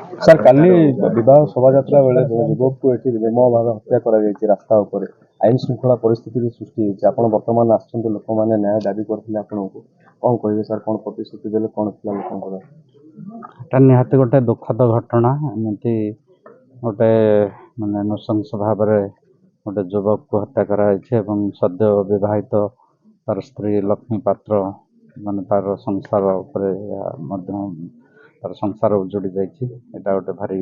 Sir काली विवाह शोभा बेले युवक को ये निर्मम भाव हत्या कर रास्ता उपर आईन श्रृंखला परिस्थिति सृष्टि आप बर्तमान आसुँच लोक मैंने न्याय दाबी करते आपको कौन कहे सर कौन प्रतिश्रुति देते कौन था लोक निहाती गोटे दुखद घटना एमती गोटे माने नृशंस भाव गोटे युवक को हत्या कराई सद्य विवाहित तार स्त्री लक्ष्मी पात्र माने तार संसार उपरे तार संसार उजड़ी जाइए गोटे भारी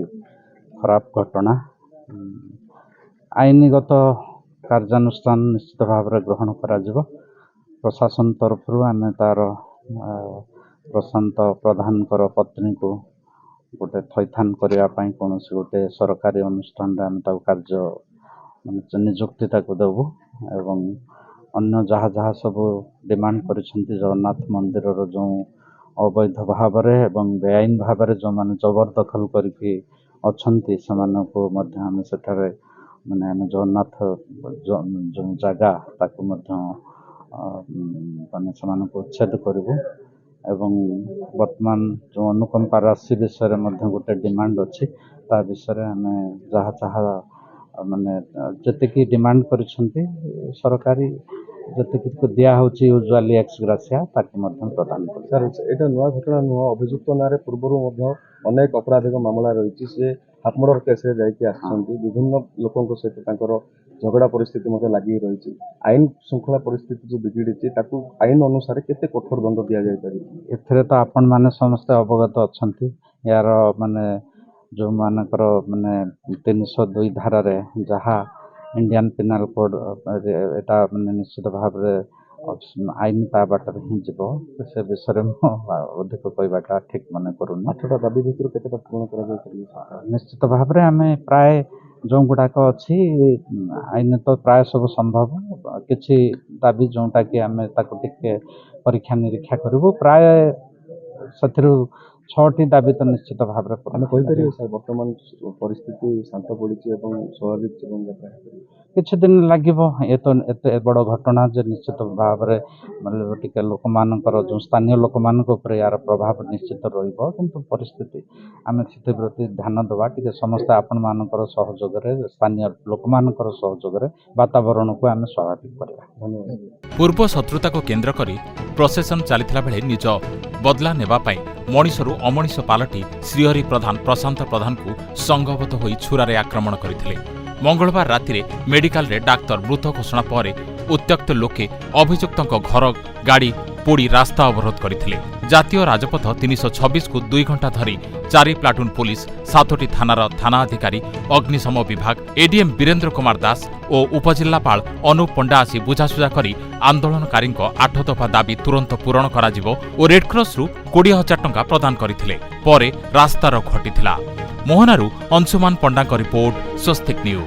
खराब घटना आईनगत कार्यानुष्ठान निश्चित भाव ग्रहण करा प्रशासन तरफ आम तार प्रशांत प्रधान पत्नी को गोटे थैथान करने कौन गोटे सरकारी अनुष्ठान आम कार्य निजुक्ति देवु एवं अन्य जहाँ जहाँ सब डिमांड कर जगन्नाथ मंदिर जो अवैध भाव एवं बेआईन भाव जो मैंने जबरदखल करके अच्छा माने आम जगन्नाथ जो जगह माने उच्छेद करूँ एवं वर्तमान जो अनुकंपा राशि विषय में गोटे डिमांड अच्छी ता विषय आम जहाँ जहाँ माने जी डिमांड कर सरकारी जी दिया यूजुआली एक्स ग्रासिया प्रदान कर सर ये नुआ घटना नुह अभियुक्त ना पूर्व अनेक आपराधिक मामला रही से हाथमर्डर केस विभिन्न लोकों सहित झगड़ा परिस्थिति लगी रही आईन श्रृंखला परिस्थिति जो बिगिड़ी आईन अनुसार केते कठोर दंड दि जाए तो आपण माने समस्त अवगत अच्छा यार माने जो मानकर माने 302 धारा रे जहाँ इंडियन पिनाल कोड एटा माने निश्चित भाव आईन ता बाटर ही जीव से विषय में अधिक कहवाटा ठीक मन करूँ 8टा दाबी भितर केतेटा पूर्ण करा निश्चित भाव में आम प्राय जो गुड़ाक अच्छी आईन तो प्राय सब संभव किसी दाबी जोटा कि आम टे परीक्षा निरीक्षा करूँ प्राय से 6टी दाबी तो निश्चित भाव में सर वर्तमान परिस्थिति शांत पड़ी स्वाभाविक जीवन यापन किसी दिन लगे ये तो एत बड़ घटना जो निश्चित भाव में मतलब टे लोक मानकर जो स्थानीय लोक मान यार प्रभाव निश्चित रु परिस्थिति आम से प्रति ध्यान देवा टे समस्त आपण मानकर सहयोग स्थानीय लोक मानकर सहयोग वातावरण को आम स्वाभाविक करवा। धन्यवाद। पूर्व शत्रुता को केन्द्र करी प्रोसेसन चलता बेले निज बदला नेबापाई मनीषरू अमनीष पालटी श्रीहरि प्रधान प्रशांत प्रधान को संघबद्ध होई छुरारे आक्रमण करथिले। मंगलवार राति मेडिकल रे डाक्तर मृत घोषणा पर उत्त्यक्त लोके अभियुक्तों घर गाड़ी पोड़ी रास्ता अवरोध करथिले। जातीय राजपथ 326 को 2 घंटा धरी 4 प्लाटून पुलिस 7टी थानार थाना अधिकारी अग्निशम विभाग एडीएम वीरेन्द्र कुमार दास और उपजिल्लापाल अनूप पंडा आसी बुझासुझा करी आंदोलनकारी 8 दफा दाबी तुरंत पूरण कराजिबो और रेडक्रॉस रु 20,000 टंका प्रदान करथिले। परे रास्तार घटिथिला। मोहनारू अंशुमान पंडा रिपोर्ट स्वस्तिक न्यूज।